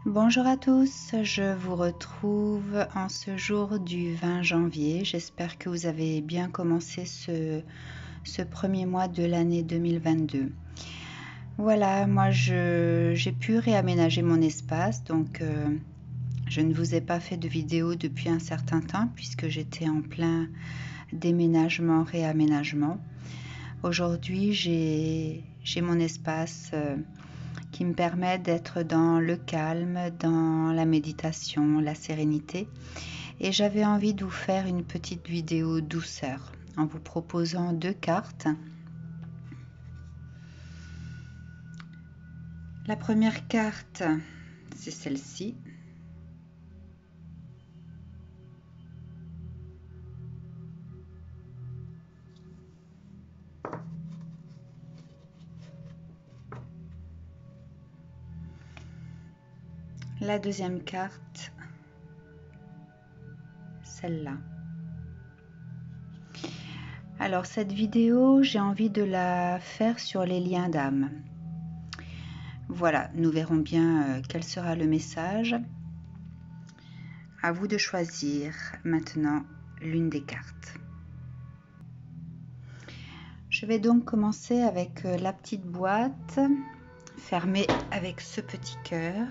Bonjour à tous, je vous retrouve en ce jour du 20 janvier. J'espère que vous avez bien commencé ce premier mois de l'année 2022. Voilà, moi j'ai pu réaménager mon espace, donc je ne vous ai pas fait de vidéo depuis un certain temps puisque j'étais en plein déménagement, réaménagement. Aujourd'hui, j'ai mon espace qui me permet d'être dans le calme, dans la méditation, la sérénité. Et j'avais envie de vous faire une petite vidéo douceur en vous proposant deux cartes. La première carte, c'est celle-ci. La deuxième carte, celle-là. Alors cette vidéo, j'ai envie de la faire sur les liens d'âme. Voilà, nous verrons bien quel sera le message. À vous de choisir maintenant l'une des cartes. Je vais donc commencer avec la petite boîte fermée avec ce petit cœur.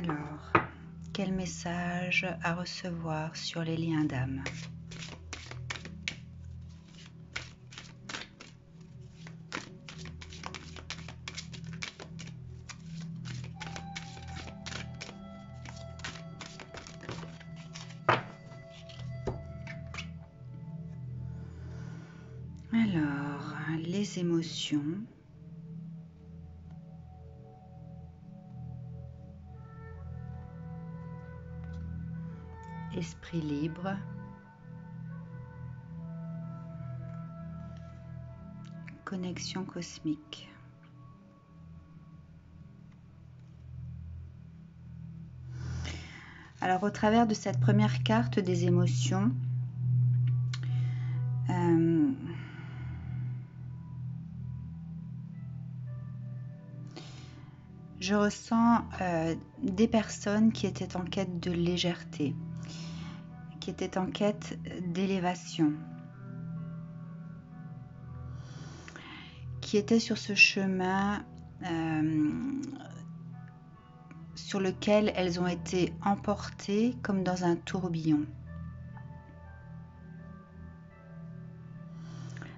Alors, quel message à recevoir sur les liens d'âme? Alors, les émotions. Esprit libre. Connexion cosmique. Alors, au travers de cette première carte des émotions, je ressens des personnes qui étaient en quête de légèreté, qui étaient en quête d'élévation, qui étaient sur ce chemin sur lequel elles ont été emportées comme dans un tourbillon.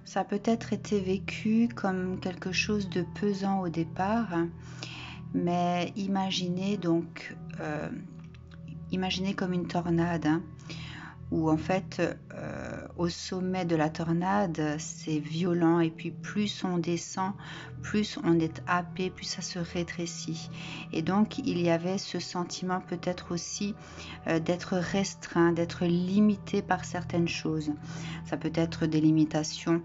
Ça a peut-être été vécu comme quelque chose de pesant au départ, mais imaginez donc, imaginez comme une tornade, où en fait, au sommet de la tornade, c'est violent, et puis plus on descend, plus on est happé, plus ça se rétrécit. Et donc, il y avait ce sentiment peut-être aussi d'être restreint, d'être limité par certaines choses. Ça peut être des limitations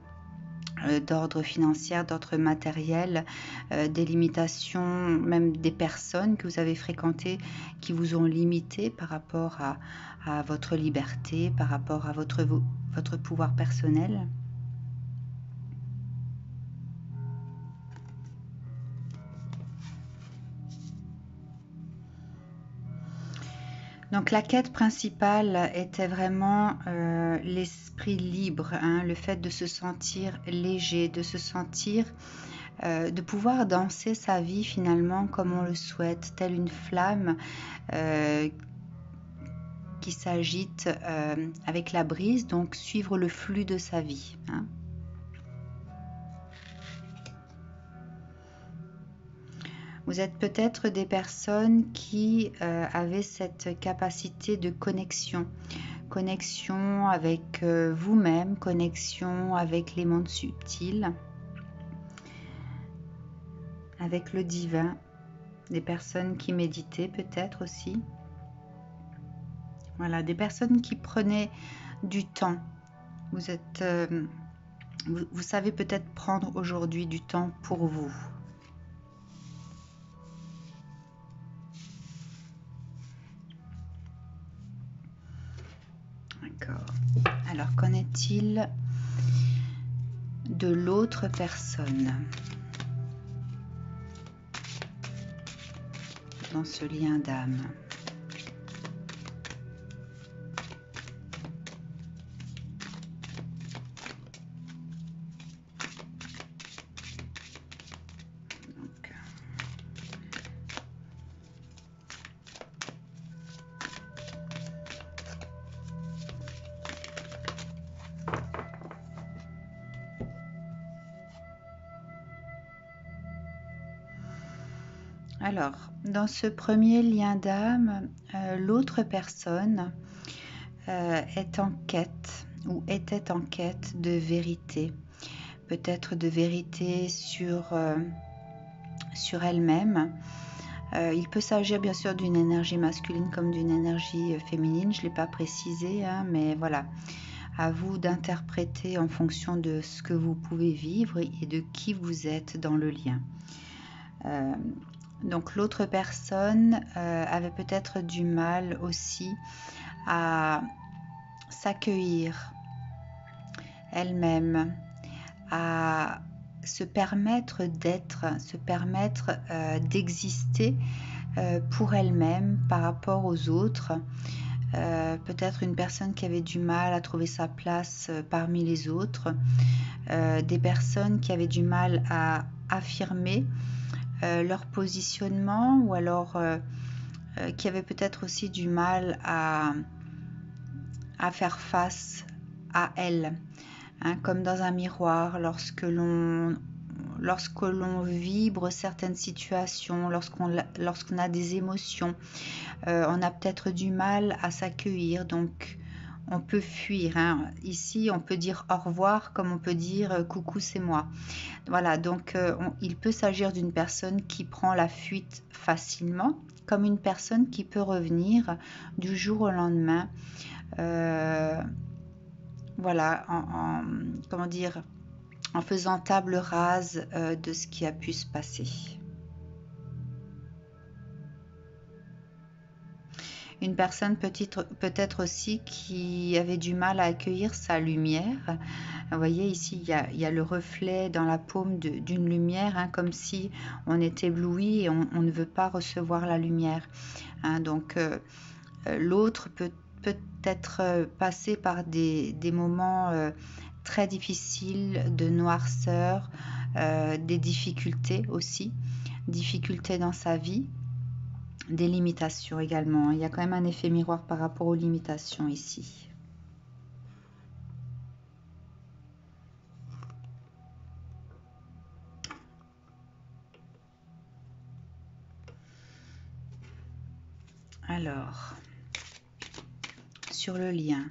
d'ordre financier, d'ordre matériel, des limitations, même des personnes que vous avez fréquentées qui vous ont limité par rapport à votre liberté, par rapport à votre pouvoir personnel. Donc la quête principale était vraiment l'esprit libre, le fait de se sentir léger, de se sentir, de pouvoir danser sa vie finalement comme on le souhaite, telle une flamme qui s'agite avec la brise, donc suivre le flux de sa vie. Vous êtes peut-être des personnes qui avaient cette capacité de connexion avec vous-même, connexion avec les mondes subtils, avec le divin, des personnes qui méditaient peut-être aussi. Voilà, des personnes qui prenaient du temps. Vous êtes, vous savez peut-être prendre aujourd'hui du temps pour vous. D'accord. Alors, qu'en est-il de l'autre personne? dans ce lien d'âme. Alors, dans ce premier lien d'âme, l'autre personne est en quête ou était en quête de vérité, peut-être de vérité sur elle-même. Il peut s'agir bien sûr d'une énergie masculine comme d'une énergie féminine, je ne l'ai pas précisé, hein, mais voilà, à vous d'interpréter en fonction de ce que vous pouvez vivre et de qui vous êtes dans le lien. Donc l'autre personne avait peut-être du mal aussi à s'accueillir elle-même, à se permettre d'être, se permettre d'exister pour elle-même par rapport aux autres. Peut-être une personne qui avait du mal à trouver sa place parmi les autres, des personnes qui avaient du mal à affirmer leur positionnement, ou alors qui avaient peut-être aussi du mal à faire face à elles, hein, comme dans un miroir, lorsque l'on vibre certaines situations, lorsqu'on a des émotions, on a peut-être du mal à s'accueillir, donc on peut fuir, hein. Ici on peut dire au revoir comme on peut dire coucou c'est moi. Voilà, donc il peut s'agir d'une personne qui prend la fuite facilement, comme une personne qui peut revenir du jour au lendemain, voilà, comment dire, en faisant table rase de ce qui a pu se passer. Une personne peut-être aussi qui avait du mal à accueillir sa lumière. Vous voyez ici, il y a le reflet dans la paume d'une lumière, hein, comme si on est ébloui et on ne veut pas recevoir la lumière, hein. Donc l'autre peut être passé par des moments très difficiles de noirceur, des difficultés aussi, difficultés dans sa vie, des limitations également. Il y a quand même un effet miroir par rapport aux limitations ici. Alors, sur le lien.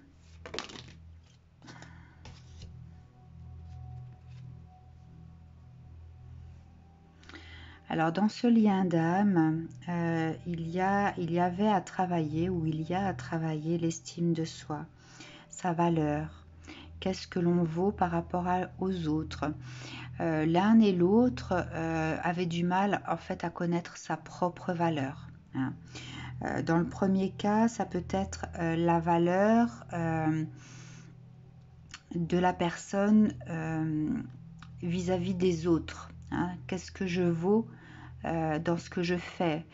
Alors, dans ce lien d'âme, il y avait à travailler, ou il y a à travailler l'estime de soi, sa valeur. Qu'est-ce que l'on vaut par rapport aux autres? L'un et l'autre avaient du mal en fait à connaître sa propre valeur, hein. Dans le premier cas, ça peut être la valeur de la personne vis-à-vis des autres, hein. Qu'est-ce que je vaux dans ce que je fais?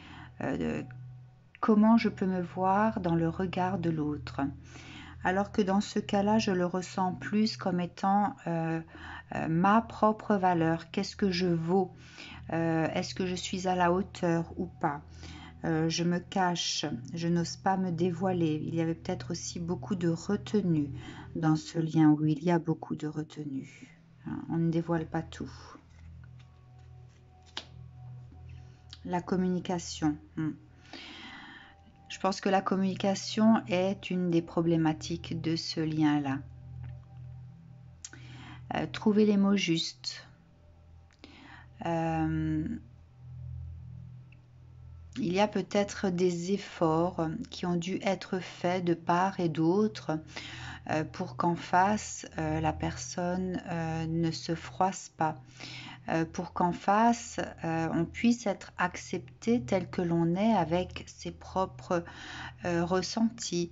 Comment je peux me voir dans le regard de l'autre? Alors que dans ce cas-là, je le ressens plus comme étant ma propre valeur. Qu'est-ce que je vaux? Est-ce que je suis à la hauteur ou pas? Je me cache, je n'ose pas me dévoiler. Il y avait peut-être aussi beaucoup de retenue dans ce lien, où il y a beaucoup de retenue. On ne dévoile pas tout. La communication. Je pense que la communication est une des problématiques de ce lien-là. Trouver les mots justes. Il y a peut-être des efforts qui ont dû être faits de part et d'autre pour qu'en face, la personne ne se froisse pas, pour qu'en face, on puisse être accepté tel que l'on est, avec ses propres ressentis,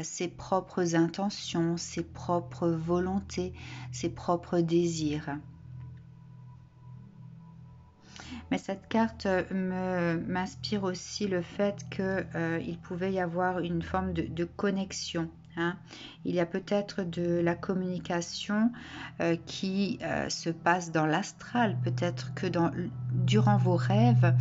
ses propres intentions, ses propres volontés, ses propres désirs. Mais cette carte m'inspire aussi le fait qu'il pouvait y avoir une forme de connexion. Hein. Il y a peut-être de la communication qui se passe dans l'astral. Peut-être que durant vos rêves,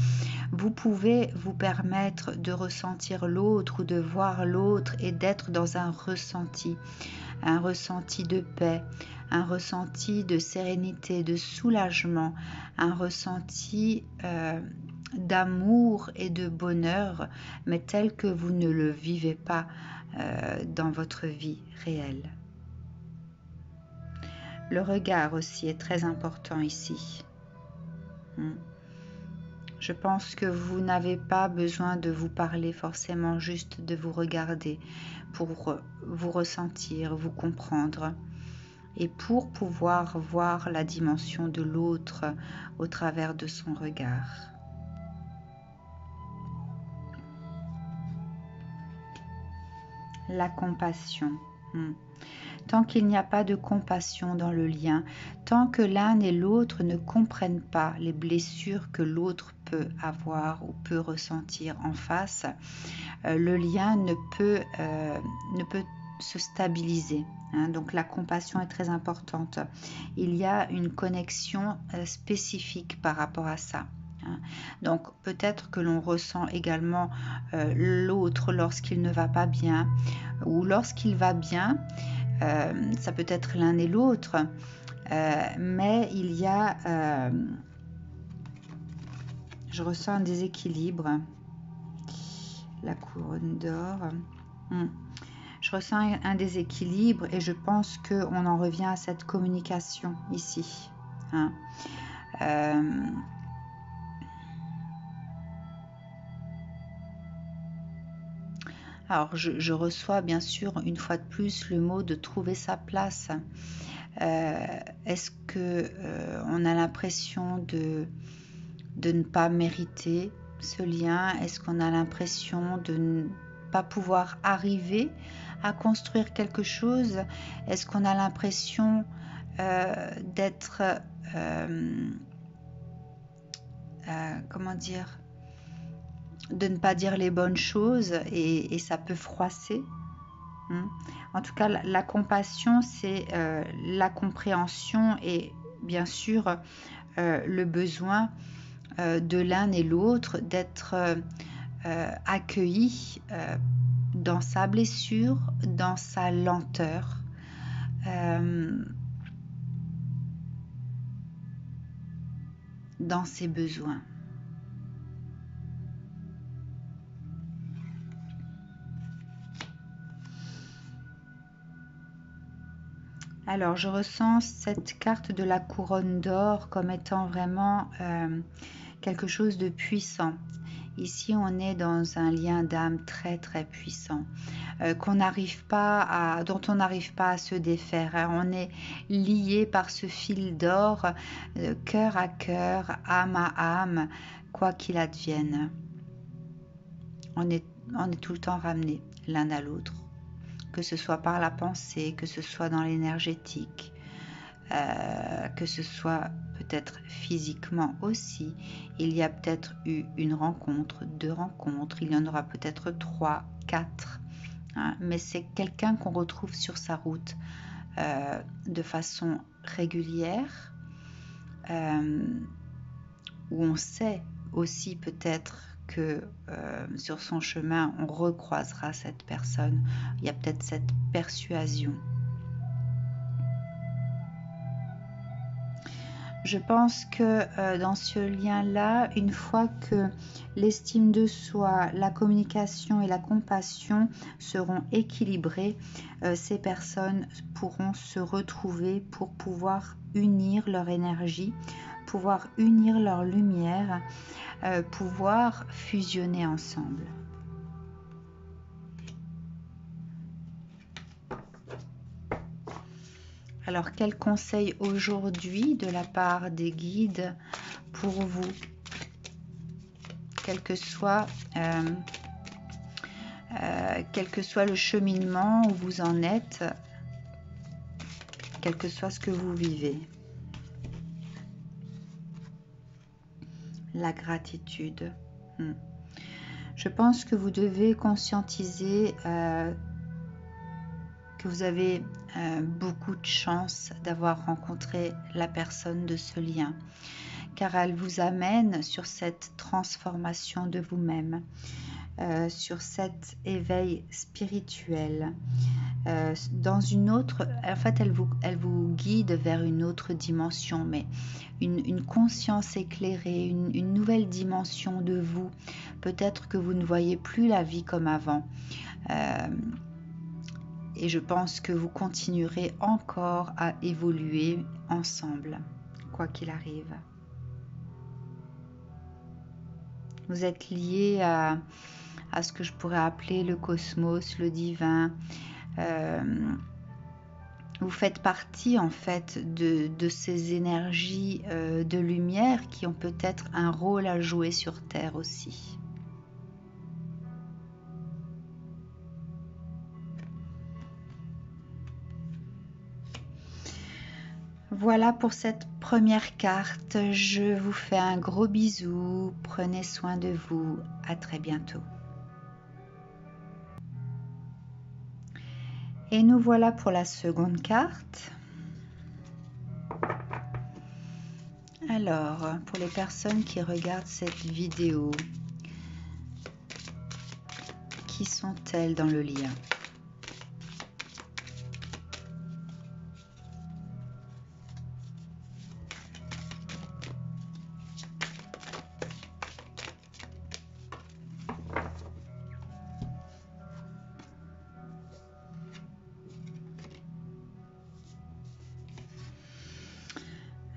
vous pouvez vous permettre de ressentir l'autre ou de voir l'autre et d'être dans un ressenti de paix, un ressenti de sérénité, de soulagement, un ressenti d'amour et de bonheur, mais tel que vous ne le vivez pas dans votre vie réelle. Le regard aussi est très important ici. Je pense que vous n'avez pas besoin de vous parler forcément, juste de vous regarder pour vous ressentir, vous comprendre et pour pouvoir voir la dimension de l'autre au travers de son regard. La compassion. Tant qu'il n'y a pas de compassion dans le lien, tant que l'un et l'autre ne comprennent pas les blessures que l'autre peut avoir ou peut ressentir en face, le lien ne peut se stabiliser. Donc la compassion est très importante. Il y a une connexion spécifique par rapport à ça. Donc peut-être que l'on ressent également l'autre lorsqu'il ne va pas bien ou lorsqu'il va bien. Ça peut être l'un et l'autre, mais il y a, je ressens un déséquilibre. La couronne d'or. Je ressens un déséquilibre et je pense qu'on en revient à cette communication ici. Alors, je reçois bien sûr une fois de plus le mot de trouver sa place. Est-ce que on a l'impression de ne pas mériter ce lien? Est-ce qu'on a l'impression de ne pas pouvoir arriver à construire quelque chose? Est-ce qu'on a l'impression d'être... comment dire, de ne pas dire les bonnes choses et ça peut froisser. En tout cas, la compassion, c'est la compréhension et bien sûr le besoin de l'un et l'autre d'être accueilli dans sa blessure, dans sa lenteur. Dans ses besoins. Alors, je ressens cette carte de la couronne d'or comme étant vraiment quelque chose de puissant. Ici, on est dans un lien d'âme très très puissant, dont on n'arrive pas à se défaire. On est lié par ce fil d'or, cœur à cœur, âme à âme, quoi qu'il advienne. On est tout le temps ramené l'un à l'autre, que ce soit par la pensée, que ce soit dans l'énergétique, que ce soit peut-être physiquement aussi. Il y a peut-être eu une rencontre, 2 rencontres, il y en aura peut-être 3, 4, mais c'est quelqu'un qu'on retrouve sur sa route de façon régulière, où on sait aussi peut-être que sur son chemin on recroisera cette personne. Il y a peut-être cette persuasion. Je pense que dans ce lien-là, une fois que l'estime de soi, la communication et la compassion seront équilibrées, ces personnes pourront se retrouver pour pouvoir unir leur énergie, pouvoir unir leur lumière, pouvoir fusionner ensemble. Alors, quel conseil aujourd'hui de la part des guides pour vous, quel que soit le cheminement où vous en êtes, quel que soit ce que vous vivez? la gratitude. Je pense que vous devez conscientiser que vous avez beaucoup de chance d'avoir rencontré la personne de ce lien, car elle vous amène sur cette transformation de vous-même, sur cet éveil spirituel, dans une autre, en fait elle vous guide vers une autre dimension, mais une conscience éclairée, une nouvelle dimension de vous. Peut-être que vous ne voyez plus la vie comme avant, et je pense que vous continuerez encore à évoluer ensemble, quoi qu'il arrive. Vous êtes liés à ce que je pourrais appeler le cosmos, le divin. Vous faites partie en fait de ces énergies de lumière qui ont peut-être un rôle à jouer sur Terre aussi. Voilà pour cette première carte. Je vous fais un gros bisou. Prenez soin de vous. À très bientôt. Et nous voilà pour la seconde carte. Alors, pour les personnes qui regardent cette vidéo, qui sont-elles dans le lien ?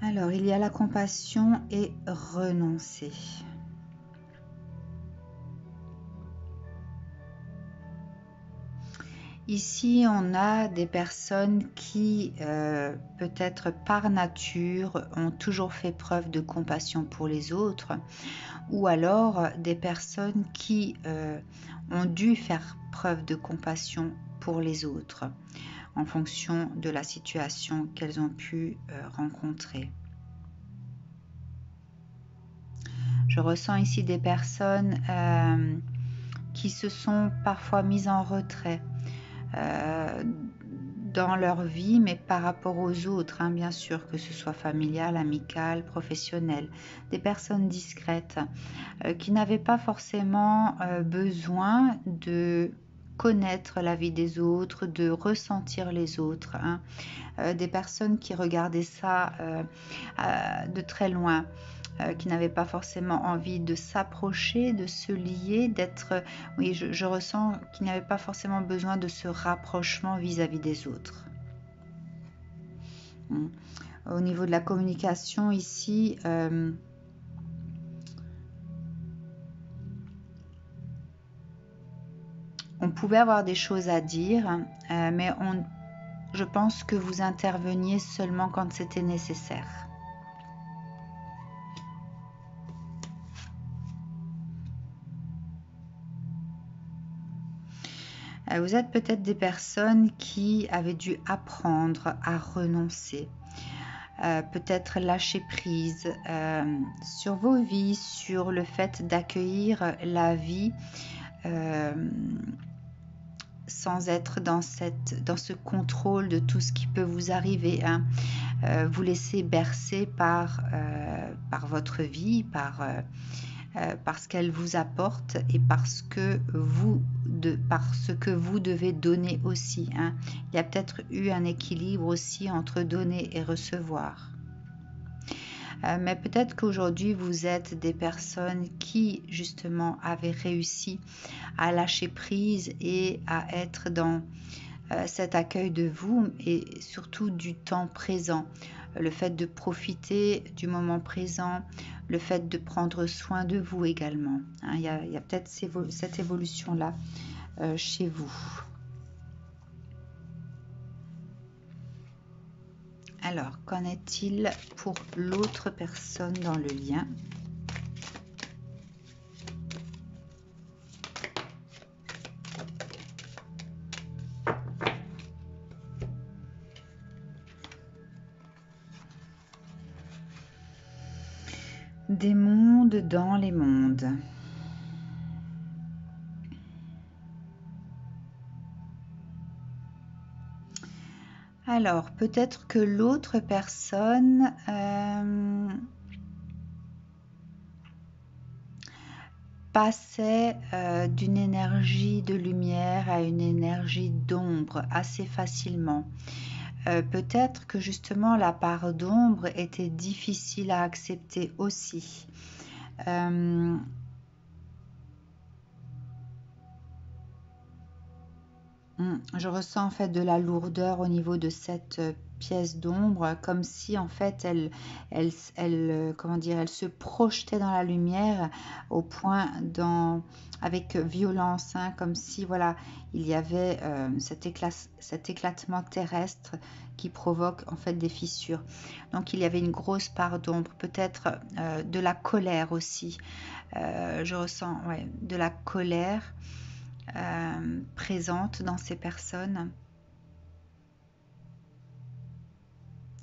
Alors, il y a la compassion et renoncer. Ici, on a des personnes qui, peut-être par nature, ont toujours fait preuve de compassion pour les autres, ou alors des personnes qui ont dû faire preuve de compassion pour les autres, en fonction de la situation qu'elles ont pu rencontrer. Je ressens ici des personnes qui se sont parfois mises en retrait dans leur vie, mais par rapport aux autres, hein, bien sûr, que ce soit familial, amical, professionnel, des personnes discrètes qui n'avaient pas forcément besoin de connaître la vie des autres, de ressentir les autres, hein. Des personnes qui regardaient ça de très loin, qui n'avaient pas forcément envie de s'approcher, de se lier, d'être... Oui, je ressens qu'ils n'avaient pas forcément besoin de ce rapprochement vis-à-vis des autres. Au niveau de la communication ici, on pouvait avoir des choses à dire, mais je pense que vous interveniez seulement quand c'était nécessaire. Vous êtes peut-être des personnes qui avaient dû apprendre à renoncer, peut-être lâcher prise sur vos vies, sur le fait d'accueillir la vie sans être dans ce contrôle de tout ce qui peut vous arriver, hein. Vous laisser bercer par votre vie, par ce qu'elle vous apporte et parce que vous devez donner aussi, hein. Il y a peut-être eu un équilibre aussi entre donner et recevoir. Mais peut-être qu'aujourd'hui vous êtes des personnes qui justement avaient réussi à lâcher prise et à être dans cet accueil de vous et surtout du temps présent, le fait de profiter du moment présent, le fait de prendre soin de vous également, hein. Il y a peut-être cette évolution-là chez vous. Alors, qu'en est-il pour l'autre personne dans le lien ? Des mondes dans les mondes. Alors, peut-être que l'autre personne passait d'une énergie de lumière à une énergie d'ombre assez facilement. Peut-être que justement la part d'ombre était difficile à accepter aussi. Je ressens en fait de la lourdeur au niveau de cette pièce d'ombre, comme si en fait comment dire, elle se projetait dans la lumière au point avec violence, hein, comme si voilà, il y avait cet éclatement terrestre qui provoque en fait des fissures. Donc il y avait une grosse part d'ombre, peut-être de la colère aussi. Je ressens de la colère. Présente dans ces personnes.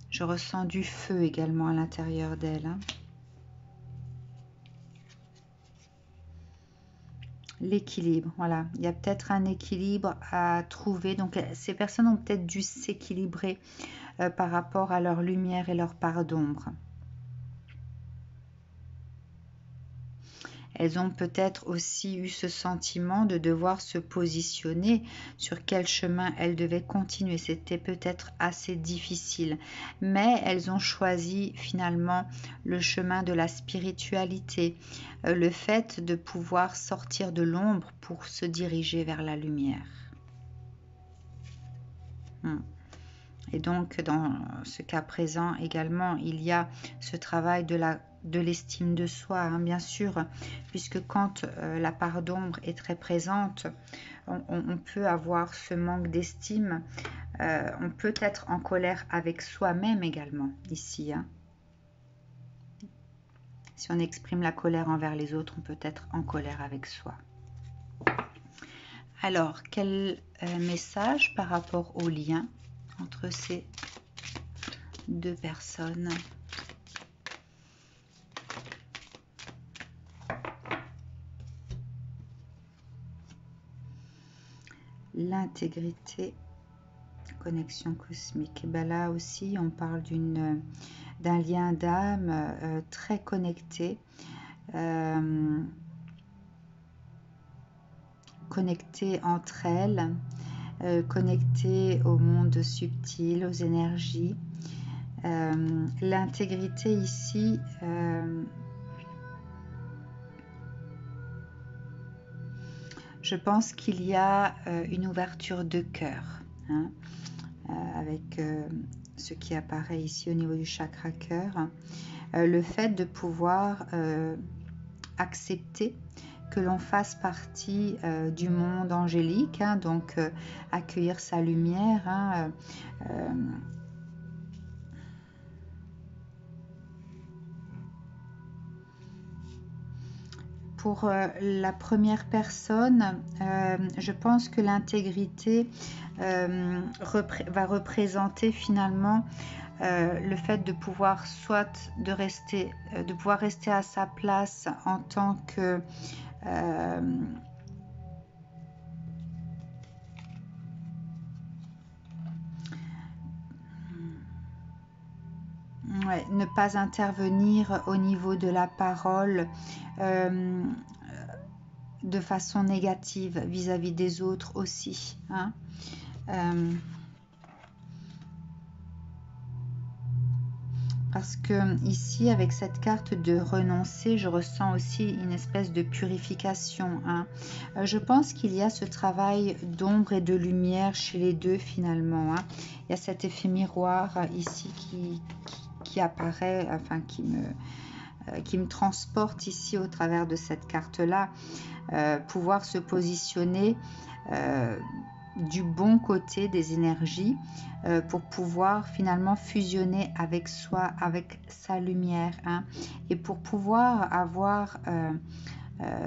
Je ressens du feu également à l'intérieur d'elles. Hein. L'équilibre, voilà. Il y a peut-être un équilibre à trouver. Donc ces personnes ont peut-être dû s'équilibrer par rapport à leur lumière et leur part d'ombre. Elles ont peut-être aussi eu ce sentiment de devoir se positionner sur quel chemin elles devaient continuer. C'était peut-être assez difficile, mais elles ont choisi finalement le chemin de la spiritualité, le fait de pouvoir sortir de l'ombre pour se diriger vers la lumière. Et donc, dans ce cas présent également, il y a ce travail de l'estime de soi, hein, bien sûr, puisque quand la part d'ombre est très présente, on peut avoir ce manque d'estime, on peut être en colère avec soi-même également, ici. Hein. Si on exprime la colère envers les autres, on peut être en colère avec soi. Alors, quel message par rapport au lien entre ces deux personnes? L'intégrité, connexion cosmique. Et ben là aussi, on parle d'un lien d'âme très connecté, connecté entre elles, connecté au monde subtil, aux énergies. L'intégrité ici, je pense qu'il y a une ouverture de cœur, hein, avec ce qui apparaît ici au niveau du chakra cœur. Le fait de pouvoir accepter que l'on fasse partie du monde angélique, hein, donc accueillir sa lumière, hein, pour la première personne, je pense que l'intégrité va représenter finalement le fait de pouvoir de pouvoir rester à sa place en tant que ne pas intervenir au niveau de la parole de façon négative vis-à-vis des autres aussi. Hein. Parce que ici, avec cette carte de renoncer, je ressens aussi une espèce de purification. Hein. Je pense qu'il y a ce travail d'ombre et de lumière chez les deux finalement. Hein. Il y a cet effet miroir ici qui apparaît, enfin qui me transporte ici au travers de cette carte-là. Pouvoir se positionner du bon côté des énergies pour pouvoir finalement fusionner avec soi, avec sa lumière, hein, et pour pouvoir avoir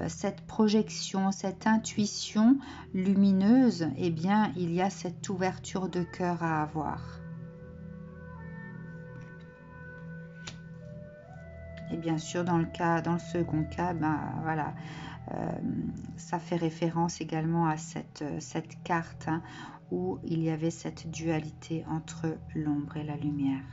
cette projection, cette intuition lumineuse, eh bien il y a cette ouverture de cœur à avoir. Et bien sûr, dans le second cas, ben, voilà, ça fait référence également à cette carte, hein, où il y avait cette dualité entre l'ombre et la lumière.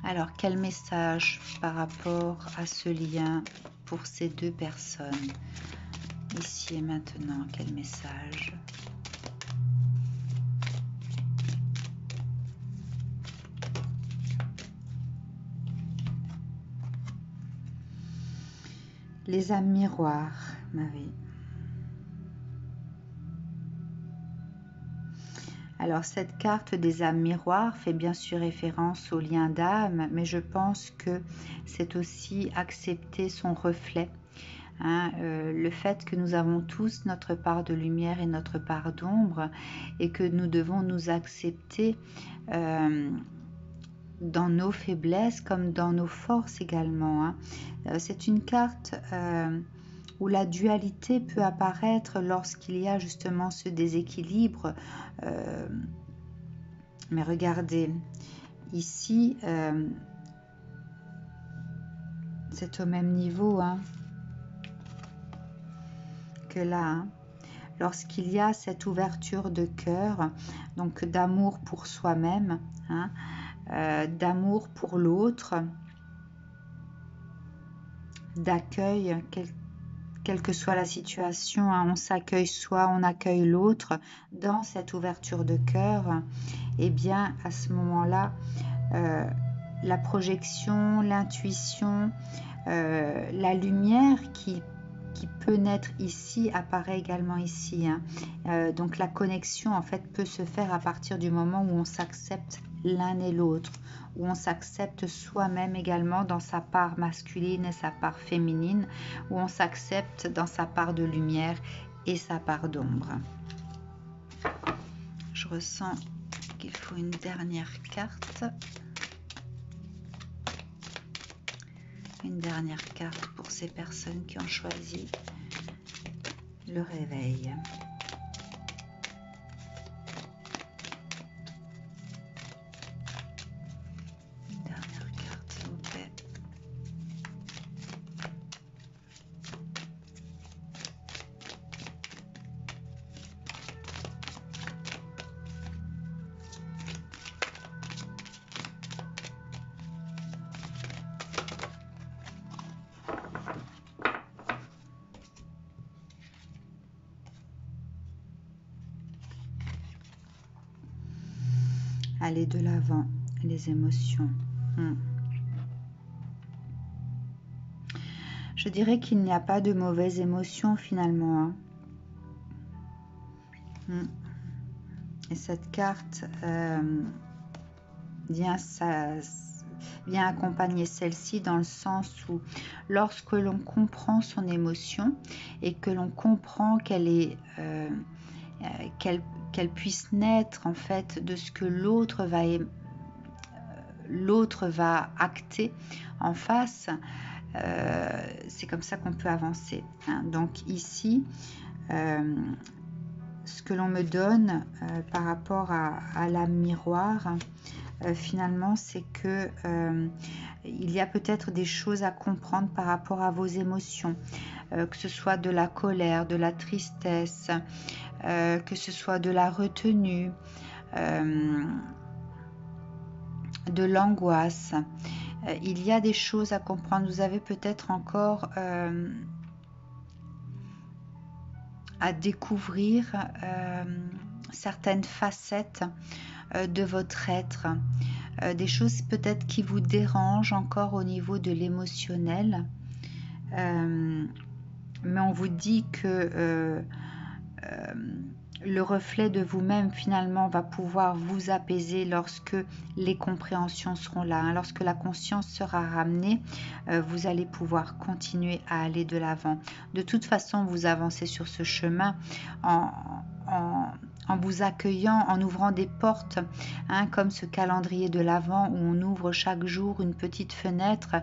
Alors, quel message par rapport à ce lien pour ces deux personnes, ici et maintenant, quel message? Les âmes miroirs, Marie. Alors, cette carte des âmes miroirs fait bien sûr référence au lien d'âme, mais je pense que c'est aussi accepter son reflet. Hein, le fait que nous avons tous notre part de lumière et notre part d'ombre, et que nous devons nous accepter dans nos faiblesses comme dans nos forces également. Hein. C'est une carte où la dualité peut apparaître lorsqu'il y a justement ce déséquilibre. Mais regardez, ici, c'est au même niveau, hein, que là. Hein. Lorsqu'il y a cette ouverture de cœur, donc d'amour pour soi-même, hein, d'amour pour l'autre, d'accueil, quelle que soit la situation, hein, on s'accueille soi, on accueille l'autre dans cette ouverture de cœur, et bien à ce moment-là, la projection, l'intuition, la lumière qui peut naître ici apparaît également ici. Hein. Donc la connexion en fait peut se faire à partir du moment où on s'accepte l'un et l'autre, où on s'accepte soi-même également dans sa part masculine et sa part féminine, où on s'accepte dans sa part de lumière et sa part d'ombre. Je ressens qu'il faut une dernière carte. Une dernière carte pour ces personnes qui ont choisi le réveil. Une dernière carte, s'il vous plaît. Aller de l'avant, les émotions. Je dirais qu'il n'y a pas de mauvaises émotions finalement. Hein. Et cette carte vient accompagner celle-ci dans le sens où lorsque l'on comprend son émotion et que l'on comprend qu'elle puisse naître en fait de ce que l'autre va acter en face, c'est comme ça qu'on peut avancer. Hein. Donc ici, ce que l'on me donne par rapport à l'âme miroir, finalement, c'est que il y a peut-être des choses à comprendre par rapport à vos émotions, que ce soit de la colère, de la tristesse, que ce soit de la retenue, de l'angoisse. Il y a des choses à comprendre. Vous avez peut-être encore à découvrir certaines facettes de votre être, des choses peut-être qui vous dérangent encore au niveau de l'émotionnel, mais on vous dit que le reflet de vous-même finalement va pouvoir vous apaiser lorsque les compréhensions seront là. Hein. Lorsque la conscience sera ramenée, vous allez pouvoir continuer à aller de l'avant. De toute façon, vous avancez sur ce chemin en en vous accueillant, en ouvrant des portes, hein, comme ce calendrier de l'Avent où on ouvre chaque jour une petite fenêtre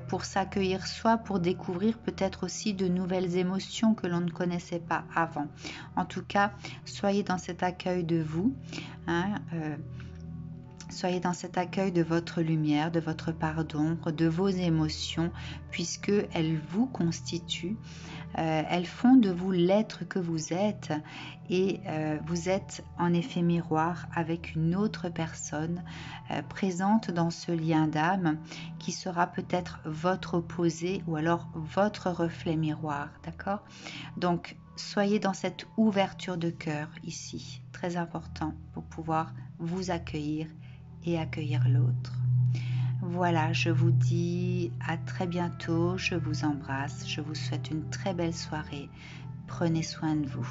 pour s'accueillir soi, pour découvrir peut-être aussi de nouvelles émotions que l'on ne connaissait pas avant. En tout cas, soyez dans cet accueil de vous, hein, soyez dans cet accueil de votre lumière, de votre part d'ombre, de vos émotions, puisque elles vous constituent, elles font de vous l'être que vous êtes, et vous êtes en effet miroir avec une autre personne présente dans ce lien d'âme qui sera peut-être votre opposé ou alors votre reflet miroir, d'accord? Donc, soyez dans cette ouverture de cœur ici, très important pour pouvoir vous accueillir et accueillir l'autre. Voilà, je vous dis à très bientôt, je vous embrasse, je vous souhaite une très belle soirée. Prenez soin de vous.